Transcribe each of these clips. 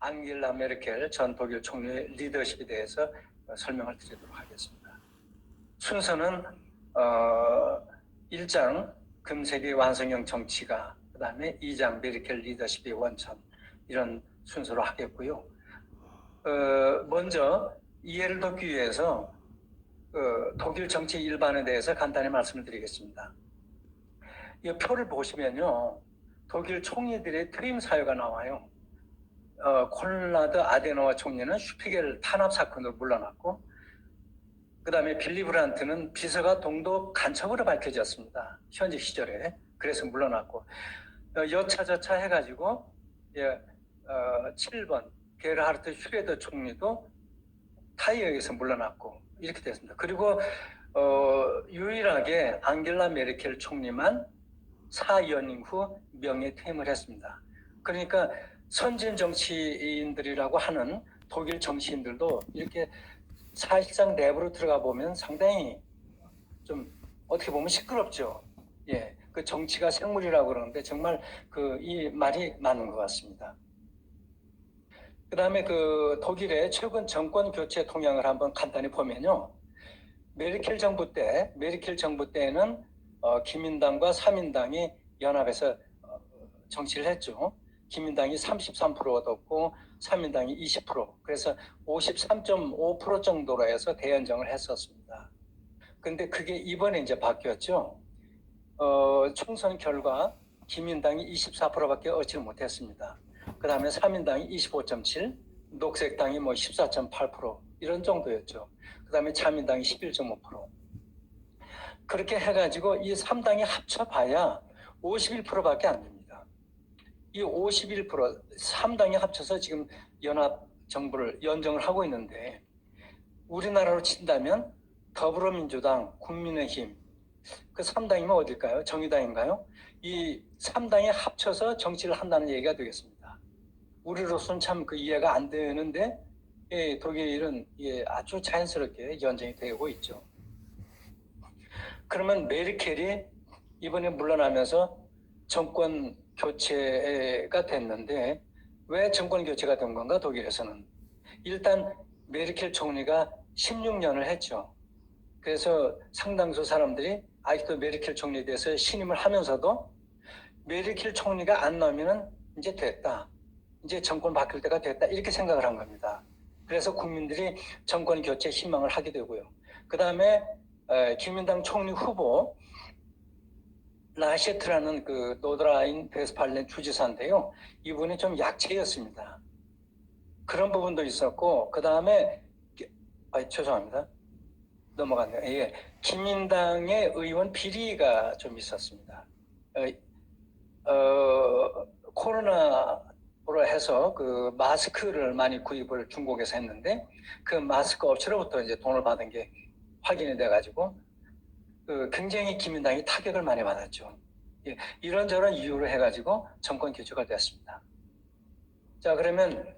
앙겔라 메르켈 전 독일 총리의 리더십에 대해서 설명을 드리도록 하겠습니다. 순서는 1장 금세기 완성형 정치가, 그 다음에 2장 메르켈 리더십의 원천, 이런 순서로 하겠고요. 먼저 이해를 돕기 위해서 독일 정치 일반에 대해서 간단히 말씀을 드리겠습니다. 이 표를 보시면요, 독일 총리들의 퇴임 사유가 나와요. 콘라드 아데노아 총리는 슈피겔 탄압 사건으로 물러났고, 그 다음에 빌리 브란트는 비서가 동독 간첩으로 밝혀졌습니다. 현직 시절에. 그래서 물러났고, 여차저차 해가지고 7번 게르하르트 슈레더 총리도 타이어에서 물러났고 이렇게 됐습니다. 그리고 유일하게 앙겔라 메르켈 총리만 4연임 후 명예 퇴임을 했습니다. 그러니까 선진 정치인들이라고 하는 독일 정치인들도 이렇게 사실상 내부로 들어가 보면 상당히 좀 어떻게 보면 시끄럽죠. 예, 그 정치가 생물이라고 그러는데 정말 이 말이 맞는 것 같습니다. 그 다음에 독일의 최근 정권 교체 동향을 한번 간단히 보면요. 메르켈 정부 때에는 기민당과 사민당이 연합해서 정치를 했죠. 기민당이 33% 얻었고 사민당이 20%, 그래서 53.5% 정도로 해서 대연정을 했었습니다. 근데 그게 이번에 이제 바뀌었죠. 총선 결과 기민당이 24%밖에 얻지 못했습니다. 그 다음에 사민당이 25.7%, 녹색당이 14.8% 이런 정도였죠. 그 다음에 자민당이 11.5%. 그렇게 해가지고 이 3당이 합쳐봐야 51%밖에 안 됩니다. 이 51%, 3당이 합쳐서 지금 연합정부를 연정을 하고 있는데, 우리나라로 친다면 더불어민주당, 국민의힘, 그 3당이면 어딜까요? 정의당인가요? 이 3당이 합쳐서 정치를 한다는 얘기가 되겠습니다. 우리로서는 참 이해가 안 되는데 독일은 아주 자연스럽게 연정이 되고 있죠. 그러면 메르켈이 이번에 물러나면서 정권 교체가 됐는데 왜 정권 교체가 된 건가? 독일에서는 일단 메르켈 총리가 16년을 했죠. 그래서 상당수 사람들이 아직도 메르켈 총리에 대해서 신임을 하면서도 메르켈 총리가 안 나오면 이제 됐다, 이제 정권 바뀔 때가 됐다, 이렇게 생각을 한 겁니다. 그래서 국민들이 정권 교체 희망을 하게 되고요. 그 다음에 기민당 총리 후보 라셰트라는 노드라인 베스팔렌 주지사인데요. 이분이 좀 약체였습니다. 그런 부분도 있었고, 그 다음에 죄송합니다. 넘어갔네요. 예, 기민당의 의원 비리가 좀 있었습니다. 코로나로 해서 마스크를 많이 구입을 중국에서 했는데 그 마스크 업체로부터 이제 돈을 받은 게 확인이 돼가지고 굉장히 기민당이 타격을 많이 받았죠. 예, 이런저런 이유로 해가지고 정권 교체가 됐습니다. 자, 그러면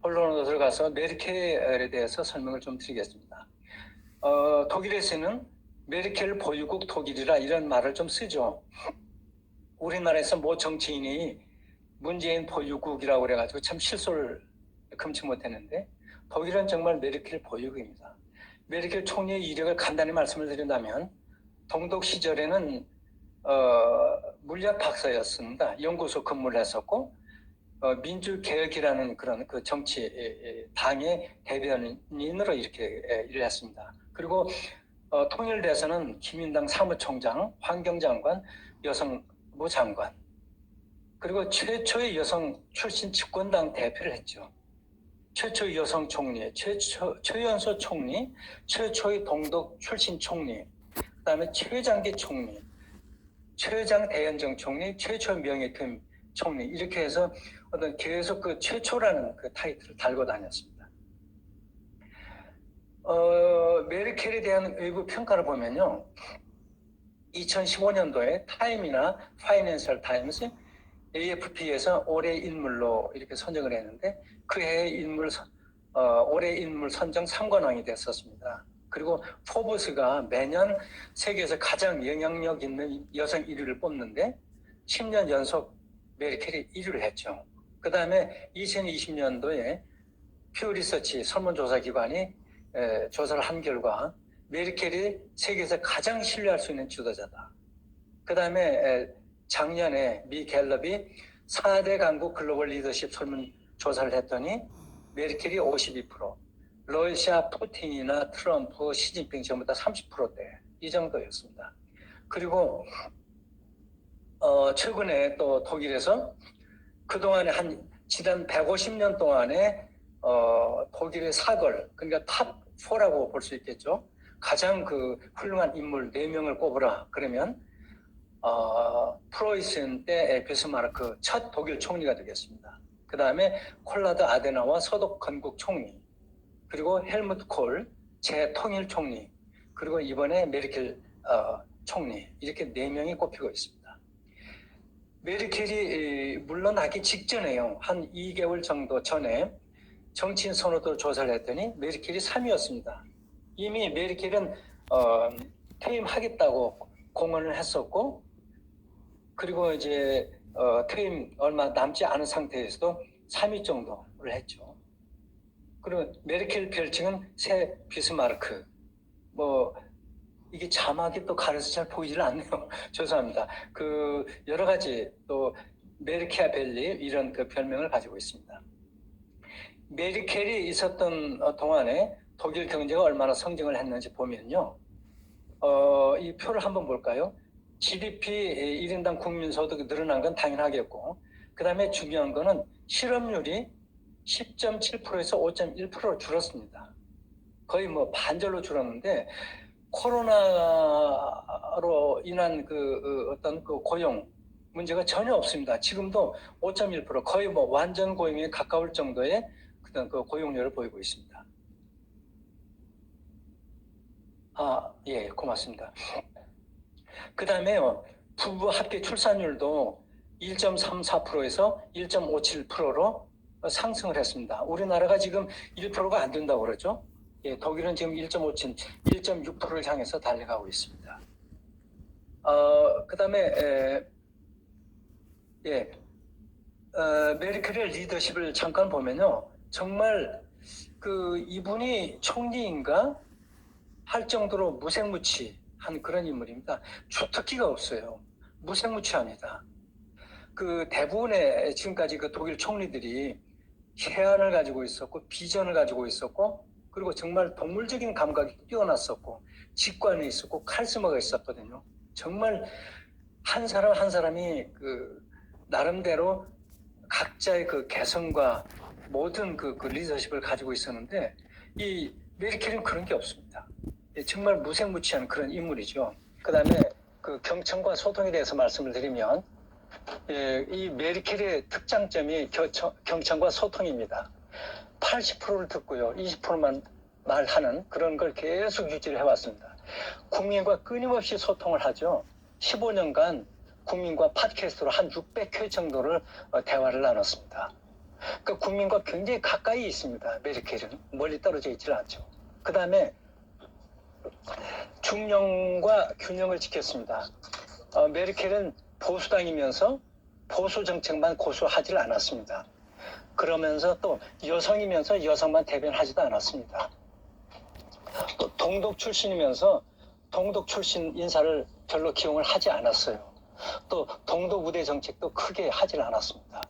본론으로 들어가서 메르켈에 대해서 설명을 좀 드리겠습니다. 독일에서는 메르켈 보유국 독일이라 이런 말을 좀 쓰죠. 우리나라에서 뭐 정치인이 문재인 보유국이라고 그래가지고 참 실소를 금치 못했는데 독일은 정말 메르켈 보유국입니다. 메르켈 총리의 이력을 간단히 말씀을 드린다면 동독 시절에는 물리학 박사였습니다. 연구소 근무를 했었고 민주개혁이라는 그런 정치 당의 대변인으로 이렇게 일을 했습니다. 그리고 통일돼서는 기민당 사무총장, 환경장관, 여성부 장관, 그리고 최초의 여성 출신 집권당 대표를 했죠. 최초의 여성 총리, 최연소 총리, 최초의 동독 출신 총리, 그 다음에 최장기 총리, 최장 대연정 총리, 최초 명예퇴임 총리, 이렇게 해서 계속 최초라는 타이틀을 달고 다녔습니다. 메르켈에 대한 외부 평가를 보면요, 2015년도에 타임이나 파이낸셜 타임스, AFP에서 올해의 인물로 이렇게 선정을 했는데 그 해의 올해의 인물 선정 3관왕이 됐었습니다. 그리고 포브스가 매년 세계에서 가장 영향력 있는 여성 1위를 뽑는데 10년 연속 메르켈이 1위를 했죠. 그 다음에 2020년도에 퓨 리서치 설문조사 기관이 조사를 한 결과 메르켈이 세계에서 가장 신뢰할 수 있는 지도자다. 그 다음에 작년에 미 갤럽이 4대 강국 글로벌 리더십 설문조사를 했더니 메르켈이 52%, 러시아 푸틴이나 트럼프, 시진핑 전부 다 30%대 이 정도였습니다. 그리고 최근에 또 독일에서 그동안에 지난 150년 동안에 독일의 사걸, 그러니까 탑4라고 볼 수 있겠죠. 가장 그 훌륭한 인물 4명을 꼽으라. 그러면 프로이센 때 비스마르크 첫 독일 총리가 되겠습니다. 그 다음에 콜라드 아데나와 서독 건국 총리, 그리고 헬무트 콜 재통일 총리, 그리고 이번에 메르켈 총리, 이렇게 4명이 꼽히고 있습니다. 메르켈이 물러나기 직전에요. 한 2개월 정도 전에 정치인 선호도 조사를 했더니 메르켈이 3위였습니다. 이미 메르켈은 퇴임하겠다고 공언을 했었고, 그리고 이제 퇴임 얼마 남지 않은 상태에서도 3위 정도를 했죠. 그리고 메르켈 별칭은 새 비스마르크. 이게 자막이 또 가려서 잘 보이질 않네요. 죄송합니다. 그 여러 가지 또 메르키아벨리 이런 그 별명을 가지고 있습니다. 메르켈이 있었던 동안에 독일 경제가 얼마나 성장을 했는지 보면요. 이 표를 한번 볼까요? GDP 1인당 국민소득이 늘어난 건 당연하겠고, 그 다음에 중요한 거는 실업률이 10.7%에서 5.1%로 줄었습니다. 거의 반절로 줄었는데, 코로나로 인한 어떤 고용 문제가 전혀 없습니다. 지금도 5.1% 거의 완전 고용에 가까울 정도의 그런 고용률을 보이고 있습니다. 예, 고맙습니다. 그 다음에요, 부부 합계 출산율도 1.34%에서 1.57%로 상승을 했습니다. 우리나라가 지금 1%가 안 된다고 그러죠. 예, 독일은 지금 1.6%를 향해서 달려가고 있습니다. 그 다음에 메르켈의 리더십을 잠깐 보면요, 정말 이분이 총리인가 할 정도로 무색무취한 그런 인물입니다. 주특기가 없어요. 무색무취합니다. 대부분의 지금까지 독일 총리들이 해안을 가지고 있었고, 비전을 가지고 있었고, 그리고 정말 동물적인 감각이 뛰어났었고, 직관이 있었고, 카리스마가 있었거든요. 정말 한 사람 한 사람이 나름대로 각자의 개성과 모든 리더십을 가지고 있었는데, 이 메르켈은 그런 게 없습니다. 정말 무색무취한 그런 인물이죠. 그 다음에 경청과 소통에 대해서 말씀을 드리면, 이 메르켈의 특장점이 경청과 소통입니다. 80%를 듣고요, 20%만 말하는 그런 걸 계속 유지를 해왔습니다. 국민과 끊임없이 소통을 하죠. 15년간 국민과 팟캐스트로 한 600회 정도를 대화를 나눴습니다. 그러니까 국민과 굉장히 가까이 있습니다. 메르켈은 멀리 떨어져 있질 않죠. 그 다음에 중용과 균형을 지켰습니다. 메르켈은 보수당이면서 보수 정책만 고수하지 않았습니다. 그러면서 또 여성이면서 여성만 대변하지도 않았습니다. 또 동독 출신이면서 동독 출신 인사를 별로 기용을 하지 않았어요. 또 동독 우대 정책도 크게 하지 않았습니다.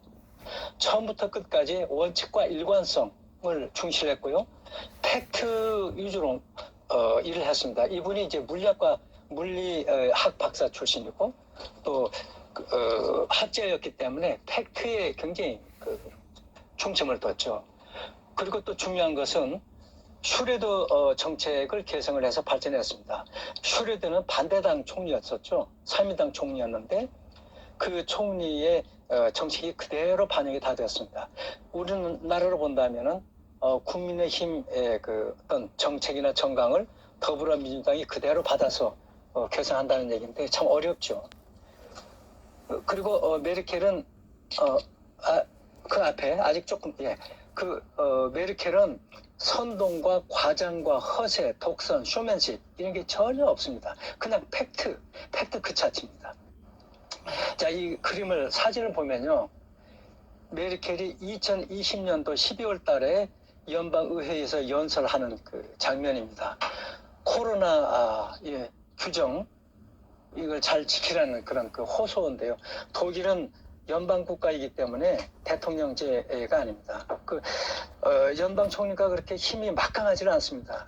처음부터 끝까지 원칙과 일관성을 중시했고요. 팩트 위주로 일을 했습니다. 이분이 이제 물리학 박사 출신이고 또 학자였기 때문에 팩트에 굉장히 중점을 뒀죠. 그리고 또 중요한 것은 슈레더 정책을 개성을 해서 발전했습니다. 슈레더는 반대당 총리였었죠. 3인당 총리였는데 그 총리의 정책이 그대로 반영이 다 되었습니다. 우리나라로 본다면은 국민의힘의 어떤 정책이나 정강을 더불어민주당이 그대로 받아서 개선한다는 얘기인데 참 어렵죠. 그리고 메르켈은 그 앞에 아직 조금 메르켈은 선동과 과장과 허세, 독선, 쇼맨십 이런 게 전혀 없습니다. 그냥 팩트 그 자체입니다. 자, 이 사진을 보면요, 메르켈이 2020년도 12월 달에 연방의회에서 연설하는 그 장면입니다. 코로나 규정 이걸 잘 지키라는 그런 그 호소인데요. 독일은 연방 국가이기 때문에 대통령제가 아닙니다. 연방 총리가 그렇게 힘이 막강하지는 않습니다.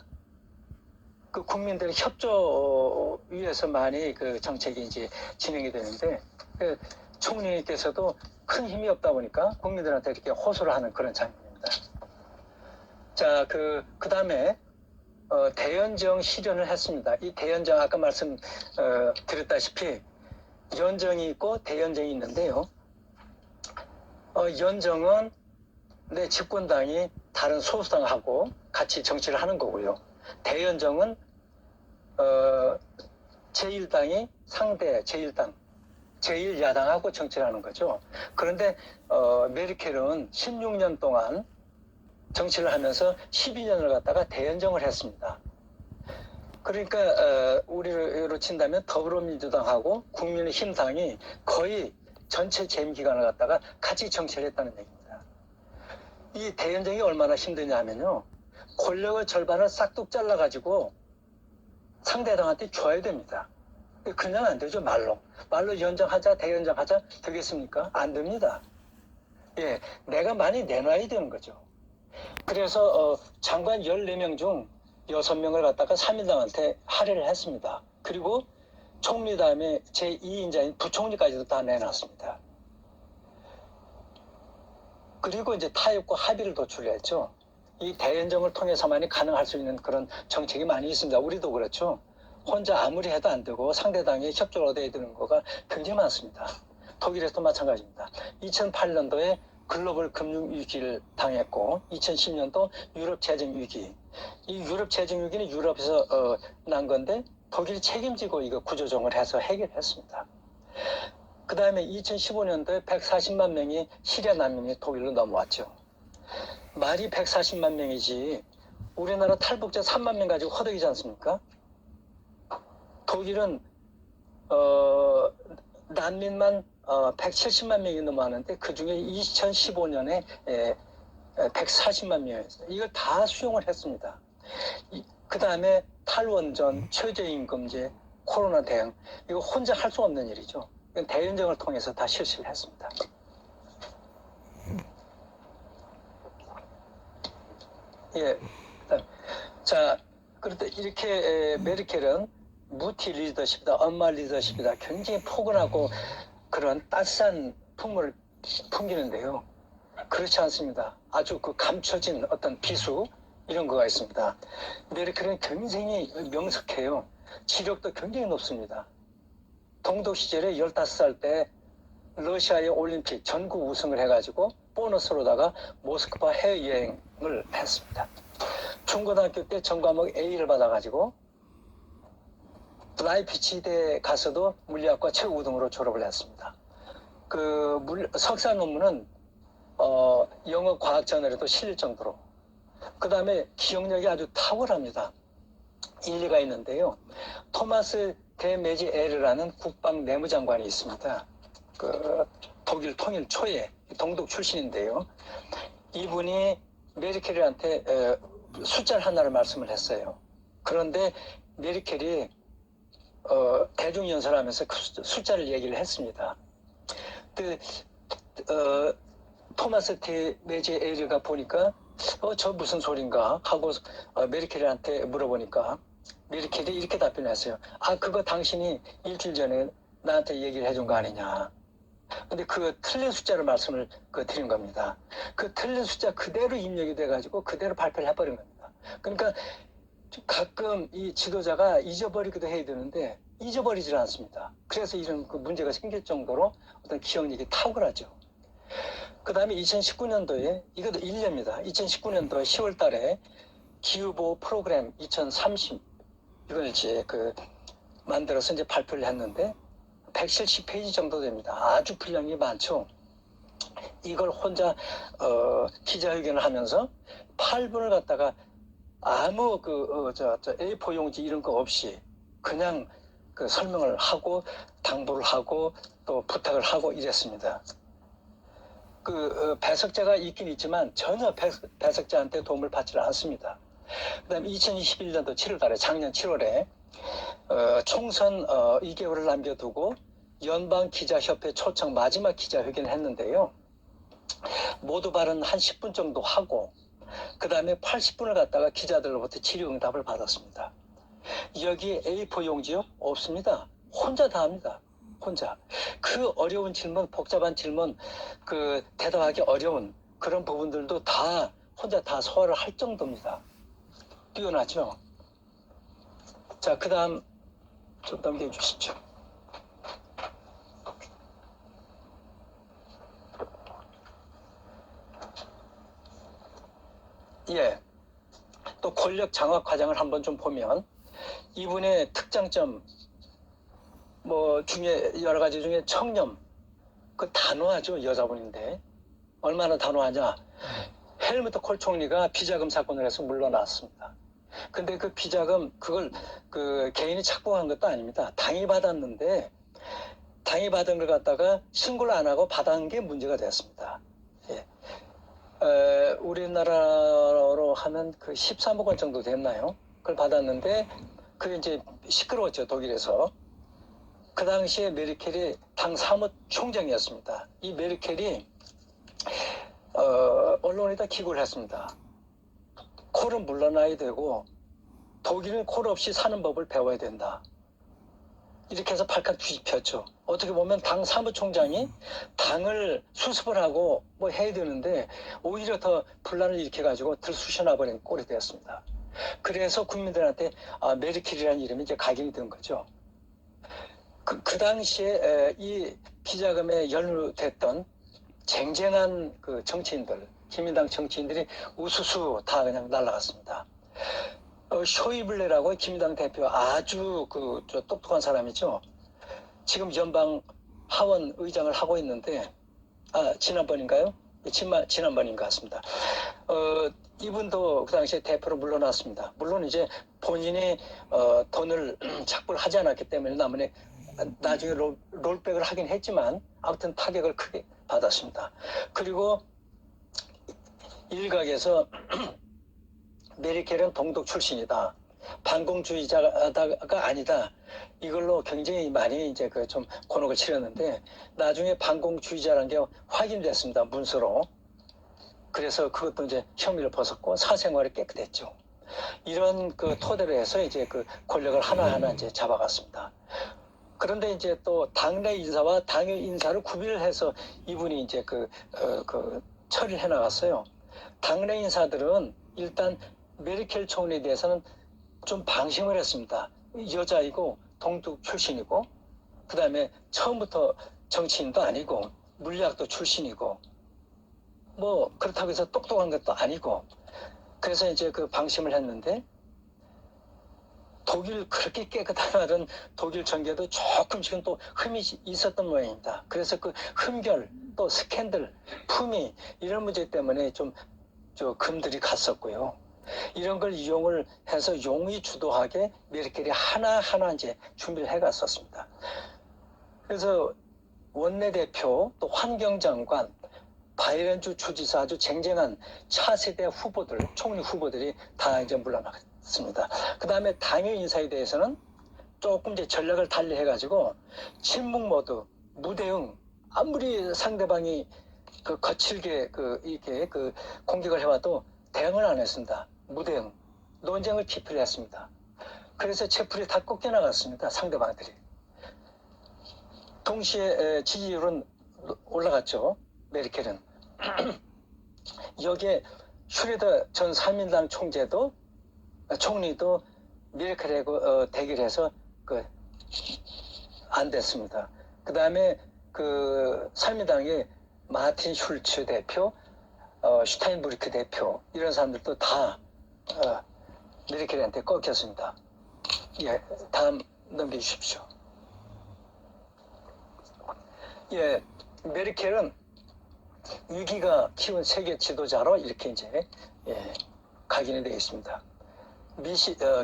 그 국민들의 협조 위에서 많이 그 정책이 이제 진행이 되는데 그 총리께서도 큰 힘이 없다 보니까 국민들한테 이렇게 호소를 하는 그런 장면입니다. 자, 그다음에 대연정 실현을 했습니다. 이 대연정 아까 말씀 드렸다시피 연정이 있고 대연정이 있는데요. 연정은 내 집권당이 다른 소수당하고 같이 정치를 하는 거고요. 대연정은 제1당이 상대 제1당, 제1야당하고 정치를 하는 거죠. 그런데 메르켈은 16년 동안 정치를 하면서 12년을 갖다가 대연정을 했습니다. 그러니까 우리로 친다면 더불어민주당하고 국민의힘당이 거의 전체 재임 기간을 갖다가 같이 정치를 했다는 얘기입니다. 이 대연정이 얼마나 힘드냐면요. 권력의 절반을 싹둑 잘라가지고 상대당한테 줘야 됩니다. 그냥 안 되죠. 말로 연정하자 대연정하자 되겠습니까? 안 됩니다. 예, 내가 많이 내놔야 되는 거죠. 그래서 장관 14명 중 6명을 갖다가 3인당한테 할애를 했습니다. 그리고 총리 다음에 제2인자인 부총리까지도 다 내놨습니다. 그리고 이제 타협과 합의를 도출했죠. 이 대연정을 통해서만이 가능할 수 있는 그런 정책이 많이 있습니다. 우리도 그렇죠. 혼자 아무리 해도 안 되고 상대당의 협조를 얻어야 되는 거가 굉장히 많습니다. 독일에서도 마찬가지입니다. 2008년도에 글로벌 금융 위기를 당했고 2010년도 유럽 재정 위기. 이 유럽 재정 위기는 유럽에서 난 건데 독일이 책임지고 이거 구조조정을 해서 해결했습니다. 그 다음에 2015년도에 140만 명이 시리아 난민이 독일로 넘어왔죠. 말이 140만 명이지 우리나라 탈북자 3만 명 가지고 허덕이지 않습니까? 독일은 난민만 170만 명이 넘어왔는데 그중에 2015년에 140만 명이었어요. 이걸 다 수용을 했습니다. 그 다음에 탈원전, 최저임금제, 코로나 대응 이거 혼자 할 수 없는 일이죠. 이건 대연정을 통해서 다 실시를 했습니다. 예. 자, 그런데 이렇게 메르켈은 무티 리더십이다, 엄마 리더십이다. 굉장히 포근하고 그런 따스한 풍물을 풍기는데요. 그렇지 않습니다. 아주 그 감춰진 어떤 비수 이런 거가 있습니다. 메르켈은 굉장히 명석해요. 지력도 굉장히 높습니다. 동독 시절에 15살 때 러시아의 올림픽 전국 우승을 해가지고 보너스로다가 모스크바 해외여행을 했습니다. 중고등학교 때 전과목 A를 받아가지고 라이프치히에 가서도 물리학과 최고 등으로 졸업을 했습니다. 석사 논문은 영어 과학 저널에도 실릴 정도로. 그 다음에 기억력이 아주 탁월합니다. 일리가 있는데요. 토마스 데 메지에르라는 국방 내무장관이 있습니다. 독일 통일 초에 동독 출신인데요. 이분이 메르켈한테 숫자를 하나를 말씀을 했어요. 그런데 메르켈이 대중연설하면서 그 숫자를 얘기를 했습니다. 토마스 데 메지에르가 보니까 저 무슨 소린가 하고 메르켈한테 물어보니까 메르켈이 이렇게 답변했어요. 그거 당신이 일주일 전에 나한테 얘기를 해준 거 아니냐. 근데 그 틀린 숫자를 말씀을 드린 겁니다. 그 틀린 숫자 그대로 입력이 돼가지고 그대로 발표를 해버린 겁니다. 그러니까 가끔 이 지도자가 잊어버리기도 해야 되는데 잊어버리질 않습니다. 그래서 이런 그 문제가 생길 정도로 어떤 기억력이 탁월하죠. 그 다음에 2019년도에 이것도 1년입니다. 2019년도 10월 달에 기후보호 프로그램 2030 이걸 이제 만들어서 이제 발표를 했는데 170페이지 정도 됩니다. 아주 분량이 많죠. 이걸 혼자 기자회견을 하면서 8분을 갖다가 아무 A4 용지 이런 거 없이 그냥 설명을 하고 당부를 하고 또 부탁을 하고 이랬습니다. 배석자가 있긴 있지만 전혀 배석자한테 도움을 받지는 않습니다. 그다음에 2021년도 7월달에 작년 7월에 총선 2개월을 남겨두고 연방기자협회 초청 마지막 기자회견을 했는데요. 모두 발언 한 10분 정도 하고 그 다음에 80분을 갖다가 기자들로부터 질의응답을 받았습니다. 여기 A4 용지요? 없습니다. 혼자 다 합니다. 혼자. 그 어려운 질문, 복잡한 질문, 대답하기 어려운 그런 부분들도 다 혼자 다 소화를 할 정도입니다. 뛰어나죠? 자, 그 다음 좀 넘겨주시죠. 예. 또 권력 장악 과정을 한번 좀 보면 이분의 특장점 중에 여러 가지 중에 청렴, 단호하죠. 여자분인데 얼마나 단호하냐. 헬무트 콜 총리가 비자금 사건을 해서 물러났습니다. 근데 그 비자금 그걸 개인이 착복한 것도 아닙니다. 당이 받았는데 당이 받은 걸 갖다가 신고를 안 하고 받은 게 문제가 됐습니다. 예. 우리나라로 하면 13억 원 정도 됐나요? 그걸 받았는데 그게 이제 시끄러웠죠. 독일에서. 그 당시에 메르켈이 당 사무총장이었습니다. 이 메르켈이 언론에다 기고를 했습니다. 콜은 물러나야 되고 독일은 콜 없이 사는 법을 배워야 된다. 이렇게 해서 발칵 뒤집혔죠. 어떻게 보면 당 사무총장이 당을 수습을 하고 해야 되는데 오히려 더 분란을 일으켜가지고 들쑤셔놔버린 꼴이 되었습니다. 그래서 국민들한테 메르켈이라는 이름이 이제 각인이 된 거죠. 그 당시에 이 비자금에 연루됐던 쟁쟁한 정치인들, 기민당 정치인들이 우수수 다 그냥 날아갔습니다. 쇼이블레라고 기민당 대표 아주 똑똑한 사람이죠. 지금 연방 하원 의장을 하고 있는데 지난번인가요? 지난번인 것 같습니다. 이분도 그 당시에 대표로 물러났습니다. 물론 이제 본인이 돈을 착보를 하지 않았기 때문에 나중에 롤백을 하긴 했지만 아무튼 타격을 크게 받았습니다. 그리고 일각에서 메르켈은 동독 출신이다. 반공주의자가 아니다. 이걸로 굉장히 많이 이제 좀 곤혹을 치렀는데 나중에 반공주의자라는 게 확인됐습니다. 문서로. 그래서 그것도 이제 혐의를 벗었고 사생활이 깨끗했죠. 이런 토대로 해서 이제 권력을 하나하나 이제 잡아갔습니다. 그런데 이제 또 당내 인사와 당의 인사를 구별을 해서 이분이 이제 처리를 해나갔어요. 당내 인사들은 일단 메르켈 총리에 대해서는 좀 방심을 했습니다. 여자이고 동독 출신이고 그 다음에 처음부터 정치인도 아니고 물리학도 출신이고 그렇다고 해서 똑똑한 것도 아니고 그래서 이제 방심을 했는데 독일 그렇게 깨끗한 독일 정계도 조금씩은 또 흠이 있었던 모양입니다. 그래서 흠결 또 스캔들 품위 이런 문제 때문에 좀 금들이 갔었고요. 이런 걸 이용을 해서 용의 주도하게 메르켈이 하나하나 이제 준비를 해갔었습니다. 그래서 원내대표 또 환경장관 바이런주 주지사 아주 쟁쟁한 차세대 후보들 총리 후보들이 다 이제 물러났습니다. 그 다음에 당의 인사에 대해서는 조금 이제 전략을 달리해가지고 침묵 모드 무대응 아무리 상대방이 거칠게 이렇게 공격을 해와도 대응을 안 했습니다. 무대응, 논쟁을 피폐를 했습니다. 그래서 채플이 다 꺾여 나갔습니다. 상대방들이. 동시에 지지율은 올라갔죠. 메르켈은. 여기에 슈레더 전 사민당 총리도 메르켈하고 대결해서 안 됐습니다. 그 다음에 사민당의 마틴 슐츠 대표, 슈타인부르크 대표 이런 사람들도 다 메르켈한테 꺾였습니다. 예, 다음 넘겨주십시오. 예, 메르켈은 위기가 키운 세계 지도자로 이렇게 이제 각인이 되어 있습니다.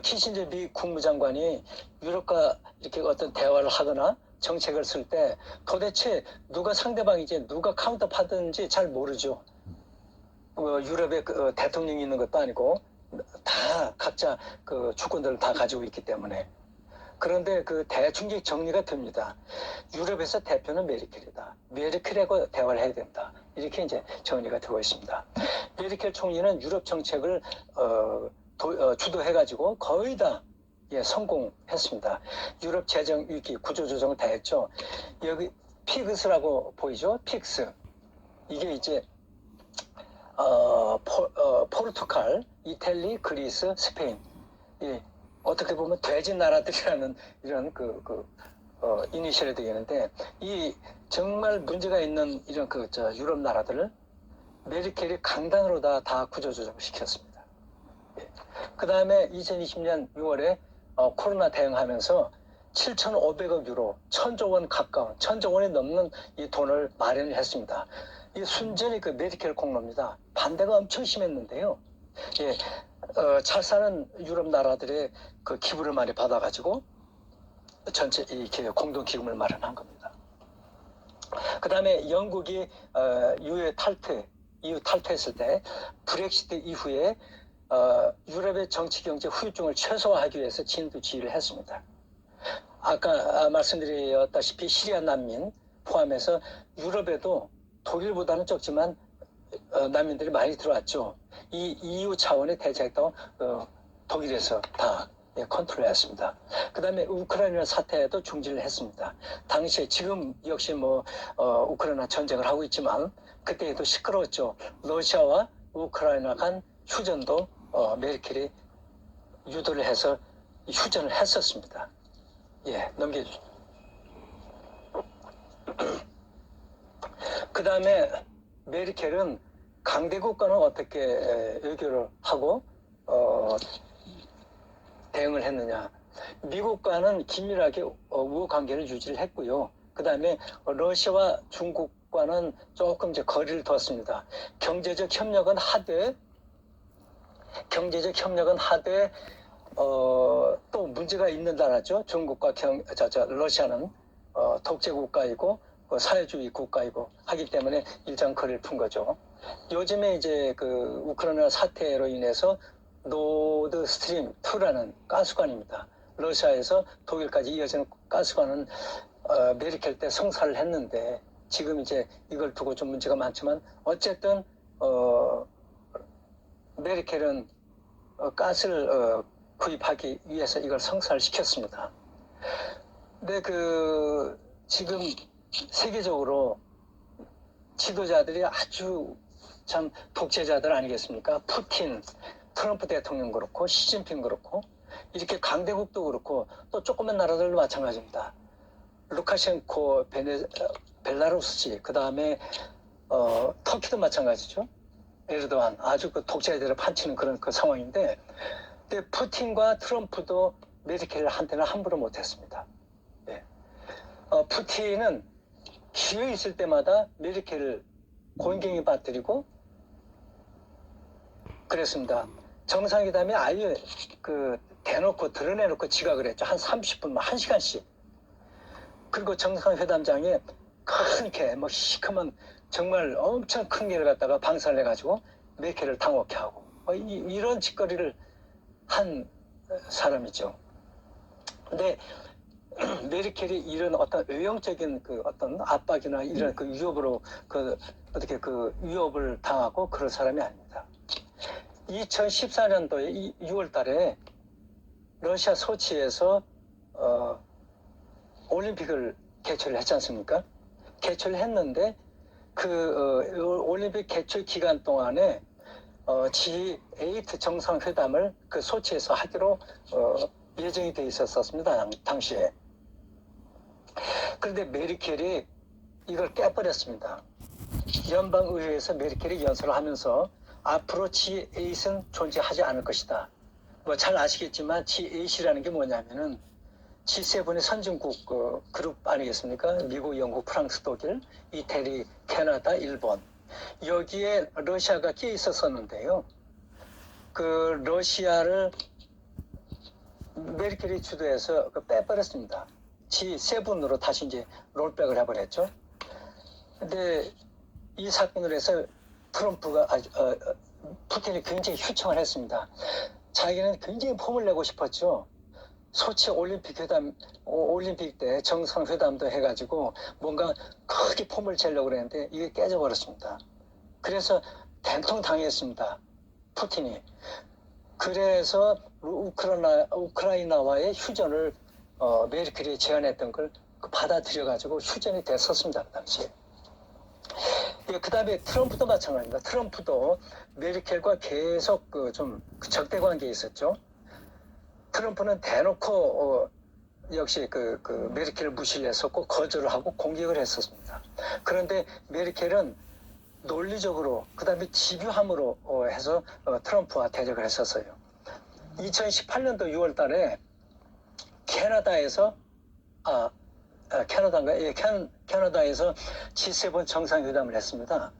키신저 미 국무장관이 유럽과 이렇게 어떤 대화를 하거나 정책을 쓸 때 도대체 누가 상대방이지 누가 카운터파든지 잘 모르죠. 유럽에 대통령이 있는 것도 아니고 다 각자 그 주권들을 다 가지고 있기 때문에. 그런데 그 대충 정리가 됩니다. 유럽에서 대표는 메르켈이다. 메르켈하고 대화를 해야 된다. 이렇게 이제 정리가 되고 있습니다. 메르켈 총리는 유럽 정책을 주도해가지고 거의 다 성공했습니다. 유럽 재정 위기 구조 조정을 다 했죠. 여기 피그스라고 보이죠? 픽스. 이게 이제 포르투갈, 이탈리, 그리스, 스페인. 어떻게 보면 돼지 나라들이라는 이런 이니셜이 되겠는데, 이 정말 문제가 있는 이런 유럽 나라들을 메르켈이 강단으로 다 구조조정 시켰습니다. 그 다음에 2020년 6월에 코로나 대응하면서 7,500억 유로, 1,000조 원 가까운, 1,000조 원이 넘는 이 돈을 마련을 했습니다. 이 순전히 그 메르켈 공로입니다. 반대가 엄청 심했는데요. 잘 사는 유럽 나라들의 그 기부를 많이 받아가지고 전체 이 공동 기금을 마련한 겁니다. 그 다음에 영국이 EU 탈퇴했을 때 브렉시트 이후에 유럽의 정치 경제 후유증을 최소화하기 위해서 진두지휘를 했습니다. 아까 말씀드렸다시피 시리아 난민 포함해서 유럽에도 독일보다는 적지만 난민들이 많이 들어왔죠. 이 EU 차원의 대책도 독일에서 다 컨트롤했습니다. 그 다음에 우크라이나 사태에도 중지를 했습니다. 당시에 지금 역시 우크라이나 전쟁을 하고 있지만 그때에도 시끄러웠죠. 러시아와 우크라이나 간 휴전도 메르켈이 유도를 해서 휴전을 했었습니다. 넘겨주죠. 그 다음에 메르켈은 강대국과는 어떻게 외교를 하고 대응을 했느냐. 미국과는 긴밀하게 우호 관계를 유지를 했고요. 그 다음에 러시아와 중국과는 조금 이제 거리를 뒀습니다. 경제적 협력은 하되 또 문제가 있는 나라죠. 중국과 러시아는 독재 국가이고 사회주의 국가이고 하기 때문에 일정 거리를 푼 거죠. 요즘에 이제 그 우크라이나 사태로 인해서 노드 스트림 2라는 가스관입니다. 러시아에서 독일까지 이어지는 가스관은 메르켈 때 성사를 했는데 지금 이제 이걸 두고 좀 문제가 많지만 어쨌든 메르켈은 가스를 구입하기 위해서 이걸 성사를 시켰습니다. 근데 지금 세계적으로 지도자들이 아주 참 독재자들 아니겠습니까? 푸틴, 트럼프 대통령 그렇고 시진핑 그렇고 이렇게 강대국도 그렇고 또 조그만 나라들도 마찬가지입니다. 루카셴코, 벨라루스지, 그 다음에 터키도 마찬가지죠. 에르도안 아주 그 독재자들을 판치는 그런 상황인데, 근데 푸틴과 트럼프도 메르켈을 한테는 함부로 못했습니다. 푸틴은 기회 있을 때마다 메르켈을 곤경에 빠뜨리고 그랬습니다. 정상회담에 아예 대놓고 드러내놓고 지각을 했죠. 한 30분, 1시간씩. 그리고 정상회담장에 큰 개, 시커먼 정말 엄청 큰 개를 갖다가 방사를 해가지고 메르켈을 당혹해 하고 이런 짓거리를 한 사람이죠. 근데 메르켈이 이런 어떤 외형적인 어떤 압박이나 이런 위협으로 어떻게 위협을 당하고 그럴 사람이 아닙니다. 2014년도에 6월 달에 러시아 소치에서 올림픽을 개최를 했지 않습니까? 개최를 했는데 올림픽 개최 기간 동안에 G8 정상회담을 소치에서 하기로 예정이 돼 있었습니다. 당시에. 그런데 메르켈이 이걸 깨버렸습니다. 연방의회에서 메르켈이 연설을 하면서 앞으로 G8은 존재하지 않을 것이다. 잘 아시겠지만 G8이라는 게 뭐냐면은 G7의 선진국 그룹 아니겠습니까? 미국, 영국, 프랑스, 독일, 이태리, 캐나다, 일본. 여기에 러시아가 끼어 있었었는데요. 러시아를 메르켈이 주도해서 빼버렸습니다. G7으로 다시 이제 롤백을 해버렸죠. 근데 이 사건으로 해서 트럼프가 푸틴이 굉장히 휴청을 했습니다. 자기는 굉장히 폼을 내고 싶었죠. 소치 올림픽 때 정상회담도 해가지고 뭔가 크게 폼을 재려고 그랬는데 이게 깨져버렸습니다. 그래서 된통 당했습니다. 푸틴이. 그래서 우크라이나와의 휴전을 메르켈이 제안했던 걸 받아들여가지고 휴전이 됐었습니다. 그 당시에. 그 다음에 트럼프도 마찬가지입니다. 트럼프도 메르켈과 계속 좀 적대 관계에 있었죠. 트럼프는 대놓고 역시 메르켈을 무시를 했었고 거절을 하고 공격을 했었습니다. 그런데 메르켈은 논리적으로 그 다음에 집요함으로 해서 트럼프와 대적을 했었어요. 2018년도 6월 달에 캐나다에서 캐나다에서 G7 정상회담을 했습니다.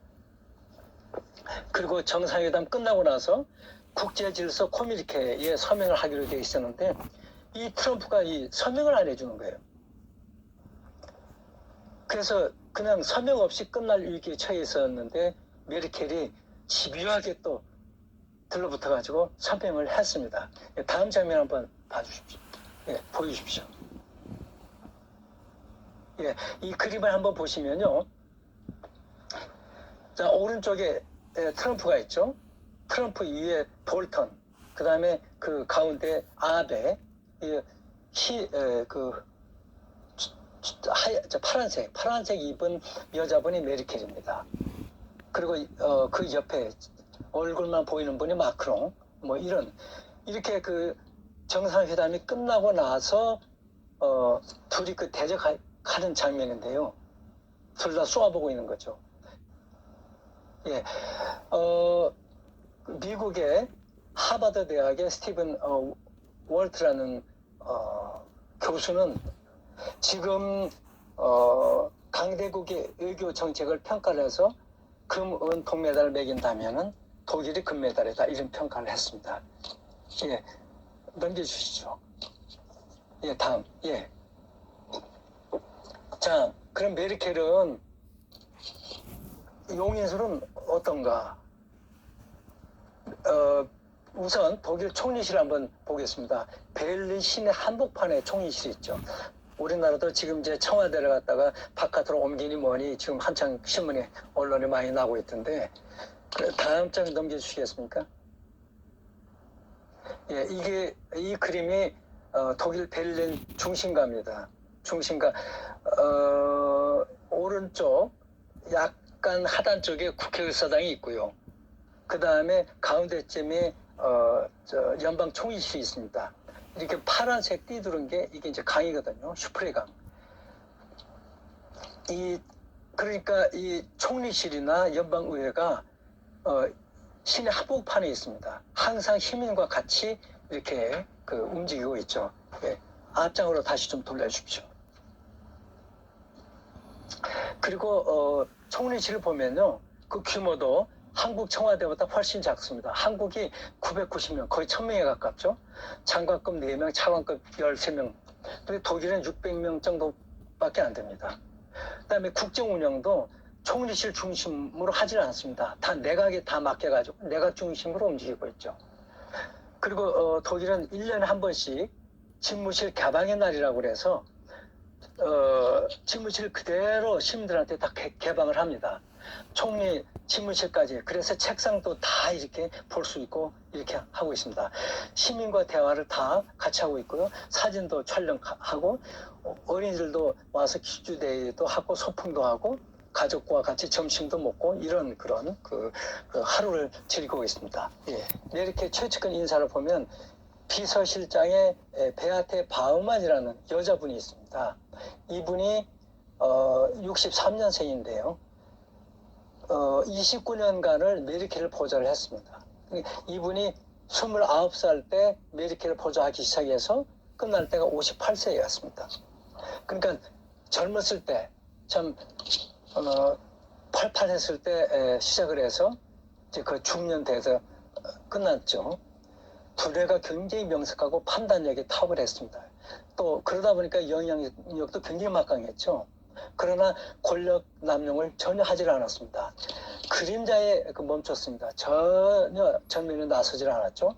그리고 정상회담 끝나고 나서 국제질서 커뮤니케에 서명을 하기로 되어 있었는데 이 트럼프가 이 서명을 안 해주는 거예요. 그래서 그냥 서명 없이 끝날 위기에 처해 있었는데 메르켈이 집요하게 또 들러붙어가지고 서명을 했습니다. 다음 장면 한번 봐주십시오. 보여주십시오. 이 그림을 한번 보시면요. 자, 오른쪽에 트럼프가 있죠. 트럼프 위에 볼턴, 그 다음에 그 가운데 아베, 파란색 입은 여자분이 메르켈입니다. 그리고 그 옆에 얼굴만 보이는 분이 마크롱, 뭐 이렇게 그 정상회담이 끝나고 나서 둘이 그 대적하는 장면인데요. 둘 다 쏘아보고 있는 거죠. 미국의 하버드 대학의 스티븐 월트라는 교수는 지금 강대국의 외교 정책을 평가를 해서 금, 은, 동메달을 매긴다면은 독일이 금메달이다 이런 평가를 했습니다. 넘겨주시죠. 다음. 자, 그럼 메르켈은 용인술은 어떤가? 우선 독일 총리실 한번 보겠습니다. 베를린 시내 한복판에 총리실이 있죠. 우리나라도 지금 이제 청와대를 갔다가 바깥으로 옮기니 뭐니 지금 한창 신문에 언론에 많이 나오고 있던데 다음 장 넘겨주시겠습니까? 이 그림이 독일 베를린 중심가입니다. 중심가 오른쪽 약간 하단 쪽에 국회의사당이 있고요. 그 다음에 가운데쯤에 연방 총리실이 있습니다. 이렇게 파란색 띠두른 게 이게 이제 강이거든요. 슈프레 강. 그러니까 이 총리실이나 연방의회가 시내 한복판에 있습니다. 항상 시민과 같이 이렇게 움직이고 있죠. 앞장으로 다시 좀 돌려주십시오. 그리고 총리실을 보면요, 그 규모도 한국 청와대보다 훨씬 작습니다. 한국이 990명, 거의 1000명에 가깝죠. 장관급 4명, 차관급 13명. 근데 독일은 600명 정도밖에 안 됩니다. 그다음에 국정 운영도 총리실 중심으로 하지는 않습니다. 다 내각에 다 맡겨가지고 내각 중심으로 움직이고 있죠. 그리고 독일은 1년에 한 번씩 집무실 개방의 날이라고 그래서 집무실 그대로 시민들한테 다 개방을 합니다. 총리 집무실까지. 그래서 책상도 다 이렇게 볼 수 있고 이렇게 하고 있습니다. 시민과 대화를 다 같이 하고 있고요. 사진도 촬영하고 어린이들도 와서 퀴즈데이도 하고 소풍도 하고 가족과 같이 점심도 먹고 이런 그런 하루를 즐기고 있습니다. 이렇게 최측근 인사를 보면 비서실장의 베아테 바우만이라는 여자분이 있습니다. 이분이 63년생인데요. 29년간을 메르켈을 보좌를 했습니다. 이분이 29살 때 메르켈을 보좌하기 시작해서 끝날 때가 58세였습니다. 그러니까 젊었을 때 참 팔팔했을 때 시작을 해서 이제 그 중년 돼서 끝났죠. 두뇌가 굉장히 명석하고 판단력이 탁월했습니다. 또 그러다 보니까 영향력도 굉장히 막강했죠. 그러나 권력 남용을 전혀 하질 않았습니다. 그림자에 멈췄습니다. 전혀 전면에 나서질 않았죠.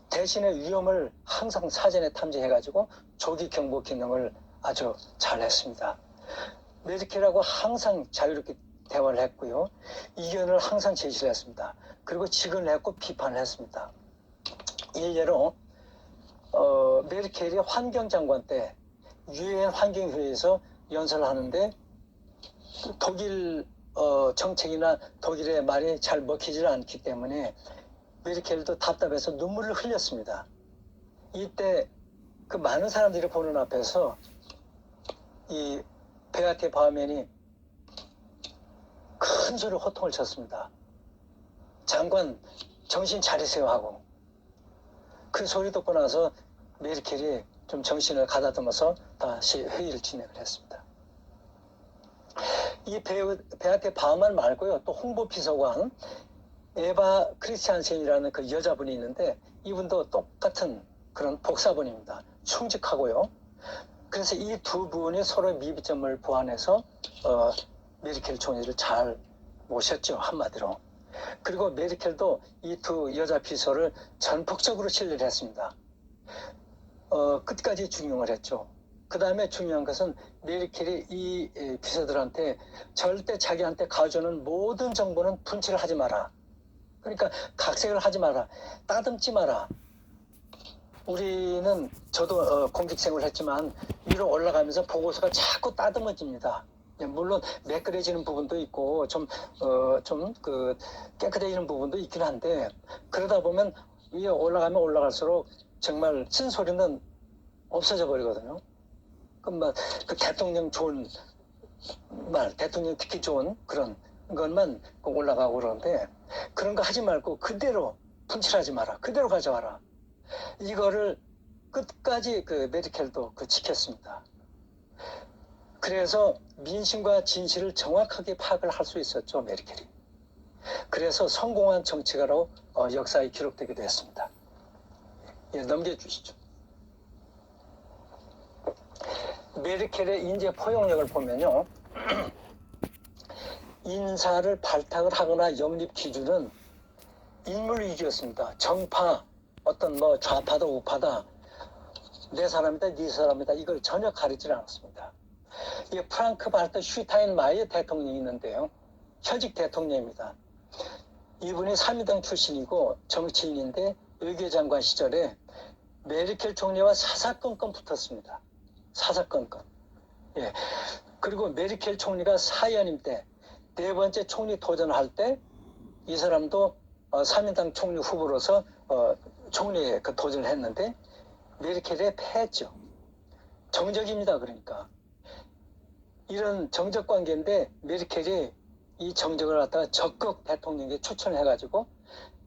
대신에 위험을 항상 사전에 탐지해가지고 조기 경보 기능을 아주 잘했습니다. 메르켈하고 항상 자유롭게 대화를 했고요. 이견을 항상 제시를 했습니다. 그리고 직언을 했고 비판을 했습니다. 일례로 메르켈이 환경장관 때 유엔 환경회의에서 연설을 하는데 독일 정책이나 독일의 말이 잘 먹히질 않기 때문에 메르켈도 답답해서 눈물을 흘렸습니다. 이때 그 많은 사람들이 보는 앞에서 이 베아테 바우맨이 큰 소리로 호통을 쳤습니다. 장관 정신 차리세요 하고. 그 소리 듣고 나서 메르켈이 좀 정신을 가다듬어서 다시 회의를 진행을 했습니다. 이 베아테 바우만 말고요. 또 홍보비서관 에바 크리스티안센이라는 그 여자분이 있는데 이분도 똑같은 그런 복사본입니다. 충직하고요. 그래서 이 두 분이 서로 미비점을 보완해서 메르켈 총리를 잘 모셨죠. 한마디로. 그리고 메르켈도 이 두 여자 비서를 전폭적으로 신뢰를 했습니다. 끝까지 중용을 했죠. 그 다음에 중요한 것은 메르켈이 이 비서들한테 절대 자기한테 가져오는 모든 정보는 분칠을 하지 마라. 그러니까 각색을 하지 마라. 따듬지 마라. 우리는 저도 공직생활을 했지만 위로 올라가면서 보고서가 자꾸 따듬어집니다. 물론 매끄러지는 부분도 있고 좀 깨끗해지는 부분도 있긴 한데 그러다 보면 위에 올라가면 올라갈수록 정말 쓴소리는 없어져 버리거든요. 그 대통령 좋은 말, 대통령 듣기 좋은 그런 것만 올라가고 그러는데 그런 거 하지 말고 그대로 분칠하지 마라. 그대로 가져와라. 이거를 끝까지 그 메르켈도 지켰습니다. 그래서 민심과 진실을 정확하게 파악을 할 수 있었죠, 메르켈이. 그래서 성공한 정치가로 역사에 기록되기도 했습니다. 예, 넘겨주시죠. 메르켈의 인재 포용력을 보면요. 인사를 발탁을 하거나 영립 기준은 인물 위주였습니다. 정파, 어떤 좌파다 우파다, 내 사람이다 네 사람이다 이걸 전혀 가리지 않았습니다. 이 프랑크 발터 슈타인마이어 대통령이 있는데요. 현직 대통령입니다. 이분이 3인당 출신이고 정치인인데 외교장관 시절에 메르켈 총리와 사사건건 붙었습니다. 사사건건. 예. 그리고 메르켈 총리가 사연임 때 네 번째 총리 도전할 때 이 사람도 3인당 총리 후보로서 총리에 도전을 했는데 메르켈에 패했죠. 정적입니다. 그러니까. 이런 정적 관계인데 메르켈이 이 정적을 갖다가 적극 대통령에게 추천을 해가지고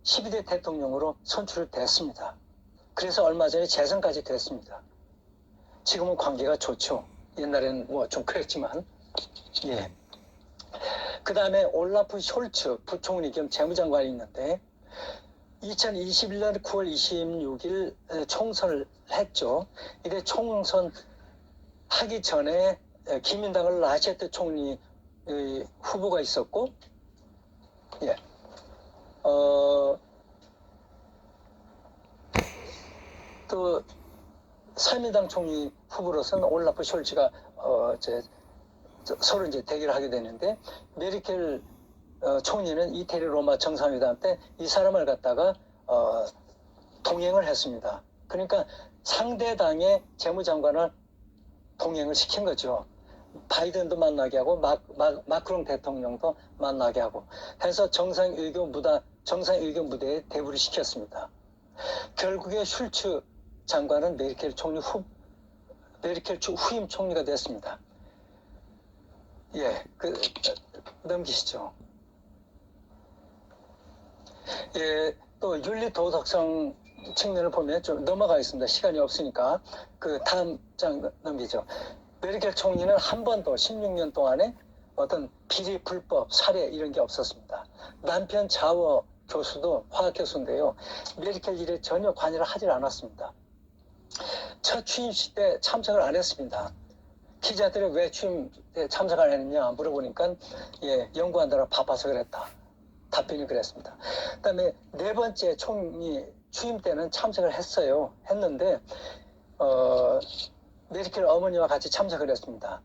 12대 대통령으로 선출을 됐습니다. 그래서 얼마 전에 재선까지 됐습니다. 지금은 관계가 좋죠. 옛날에는 좀 그랬지만. 예. 그 다음에 올라프 숄츠 부총리 겸 재무장관이 있는데 2021년 9월 26일 총선을 했죠. 이때 총선 하기 전에 기민당을 라셰트 총리 후보가 있었고, 예, 또 3인당 총리 후보로서는 올라프 숄츠가 서로 이제 대결을 하게 되는데 메르켈 총리는 이태리 로마 정상회담 때 이 사람을 갖다가 동행을 했습니다. 그러니까 상대 당의 재무장관을 동행을 시킨 거죠. 바이든도 만나게 하고 마크롱 대통령도 만나게 하고 해서 정상외교 무대에 대부를 시켰습니다. 결국에 슐츠 장관은 메르켈 후임 총리가 됐습니다. 예, 넘기시죠. 예, 또 윤리 도덕성 측면을 보면 좀 넘어가겠습니다. 시간이 없으니까 다음 장 넘기죠. 메르켈 총리는 한 번도 16년 동안에 어떤 비리 불법 살해 이런 게 없었습니다. 남편 자워 교수도 화학 교수인데요. 메르켈 일에 전혀 관여를 하질 않았습니다. 첫 취임식 때 참석을 안 했습니다. 기자들이 왜 취임에 참석 안 했느냐 물어보니까 연구하느라 바빠서 그랬다. 답변이 그랬습니다. 그다음에 네 번째 총리 취임 때는 참석을 했는데 메르켈 어머니와 같이 참석을 했습니다.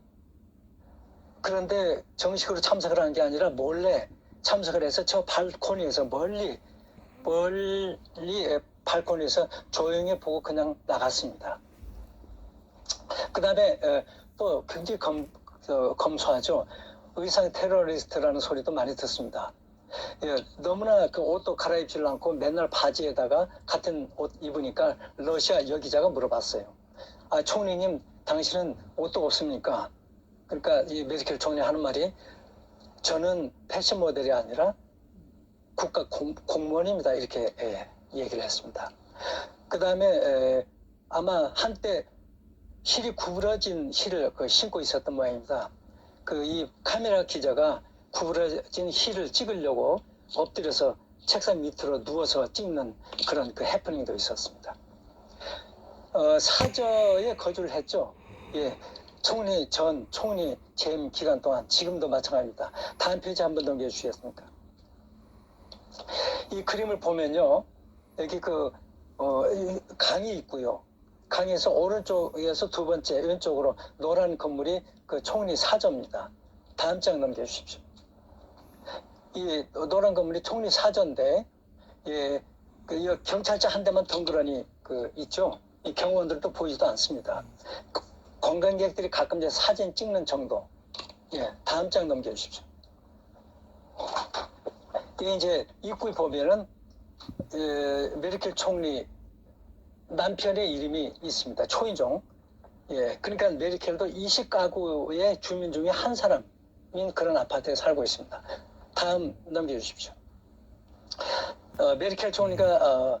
그런데 정식으로 참석을 한 게 아니라 몰래 참석을 해서 저 발코니에서 멀리 발코니에서 조용히 보고 그냥 나갔습니다. 그 다음에 또 굉장히 검소하죠. 의상 테러리스트라는 소리도 많이 듣습니다. 너무나 그 옷도 갈아입질 않고 맨날 바지에다가 같은 옷 입으니까 러시아 여기자가 물어봤어요. 아, 총리님, 당신은 옷도 없습니까? 그러니까 이 메르켈 총리 하는 말이 저는 패션 모델이 아니라 국가 공무원입니다. 이렇게 얘기를 했습니다. 그 다음에 아마 한때 힐이 구부러진 힐을 신고 있었던 모양입니다. 이 카메라 기자가 구부러진 힐을 찍으려고 엎드려서 책상 밑으로 누워서 찍는 그런 해프닝도 있었습니다. 사저에 거주를 했죠. 총리 전 총리 재임 기간 동안 지금도 마찬가지입니다. 다음 페이지 한번 넘겨주시겠습니까? 이 그림을 보면요, 여기 강이 있고요. 강에서 오른쪽에서 두 번째 왼쪽으로 노란 건물이 총리 사저입니다. 다음 장 넘겨주십시오. 이 노란 건물이 총리 사저인데, 경찰차 한 대만 덩그러니 있죠. 이 경호원들도 보이지도 않습니다. 관광객들이 가끔 이제 사진 찍는 정도. 다음 장 넘겨주십시오. 이제 입구에 보면은 메르켈 총리 남편의 이름이 있습니다. 초인종. 그러니까 메르켈도 20가구의 주민 중에 한 사람인 그런 아파트에 살고 있습니다. 다음 넘겨주십시오. 메르켈 총리가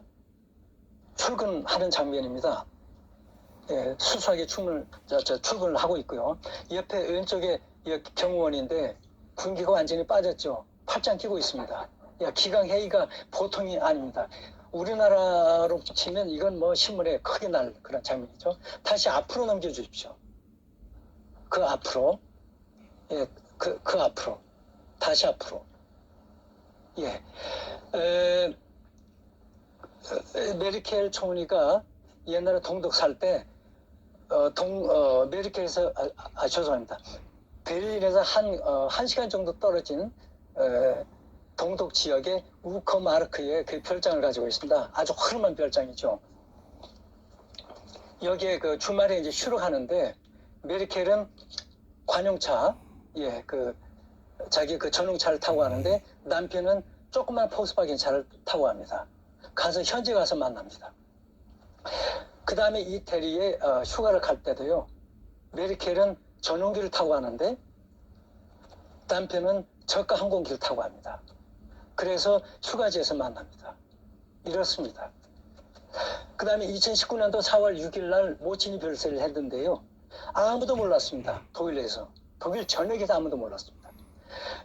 출근하는 장면입니다. 수수하게 출근을 하고 있고요. 옆에 왼쪽에 경호원인데 군기가 완전히 빠졌죠. 팔짱 끼고 있습니다. 기강회의가 보통이 아닙니다. 우리나라로 치면 이건 뭐 신문에 크게 날 그런 장면이죠. 다시 앞으로 넘겨주십시오. 그 앞으로. 그 앞으로. 다시 앞으로. 메르켈 총리가 옛날에 동독 살 때 메르켈에서 죄송합니다. 베를린에서 한 시간 정도 떨어진 동독 지역의 우커마르크에 그 별장을 가지고 있습니다. 아주 허름한 별장이죠. 여기에 주말에 이제 쉬러 가는데 메르켈은 관용차, 자기 전용차를 타고 가는데 남편은 조그만 폭스바겐 차를 타고 갑니다. 현지 가서 만납니다. 그 다음에 이태리에 휴가를 갈 때도요, 메르켈은 전용기를 타고 가는데 남편은 저가 항공기를 타고 갑니다. 그래서 휴가지에서 만납니다. 이렇습니다. 그 다음에 2019년도 4월 6일 날 모친이 별세를 했는데요. 아무도 몰랐습니다. 독일에서. 독일 전역에서 아무도 몰랐습니다.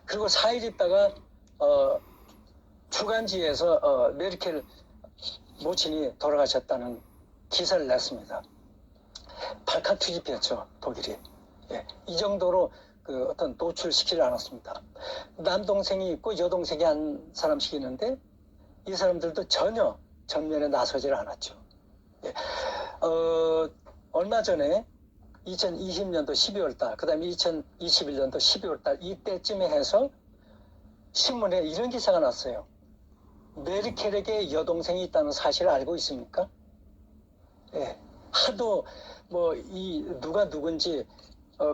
그리고 4일 있다가 주간지에서 메르켈 모친이 돌아가셨다는 기사를 냈습니다. 발칵 뒤집혔죠, 독일이. 이 정도로 어떤 노출시키지 않았습니다. 남동생이 있고 여동생이 한 사람씩 있는데 이 사람들도 전혀 전면에 나서질 않았죠. 얼마 전에 2020년도 12월 달, 그 다음에 2021년도 12월 달 이때쯤에 해서 신문에 이런 기사가 났어요. 메르켈에게 여동생이 있다는 사실을 알고 있습니까? 하도 누가 누군지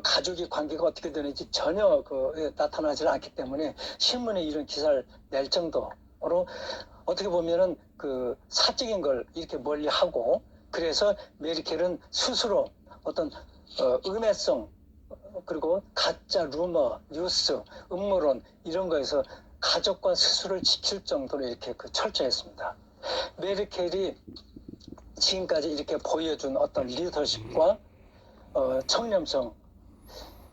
가족의 관계가 어떻게 되는지 전혀 나타나지 않기 때문에 신문에 이런 기사를 낼 정도로 어떻게 보면은 사적인 걸 이렇게 멀리 하고, 그래서 메르켈은 스스로 어떤 음해성 그리고 가짜 루머, 뉴스, 음모론 이런 거에서 가족과 스스로를 지킬 정도로 이렇게 철저했습니다. 메르켈이 지금까지 이렇게 보여준 어떤 리더십과 청렴성,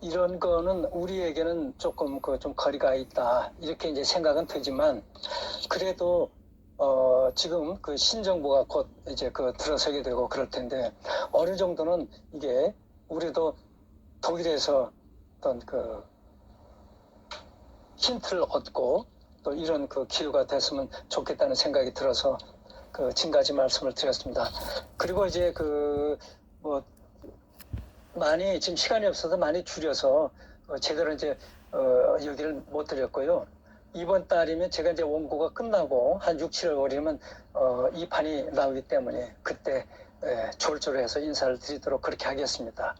이런 거는 우리에게는 조금 좀 거리가 있다 이렇게 이제 생각은 들지만, 그래도 지금 그 신정부가 곧 이제 그 들어서게 되고 그럴 텐데 어느 정도는 이게 우리도 독일에서 어떤 그 힌트를 얻고 또 이런 그 기회가 됐으면 좋겠다는 생각이 들어서 그 지금까지 말씀을 드렸습니다. 그리고 이제 그 뭐 많이 지금 시간이 없어서 많이 줄여서 제대로 이제 얘기를 못 드렸고요. 이번 달이면 제가 이제 원고가 끝나고 한 6, 7월이면 이 판이 나오기 때문에 그때 졸졸해서 인사를 드리도록 그렇게 하겠습니다.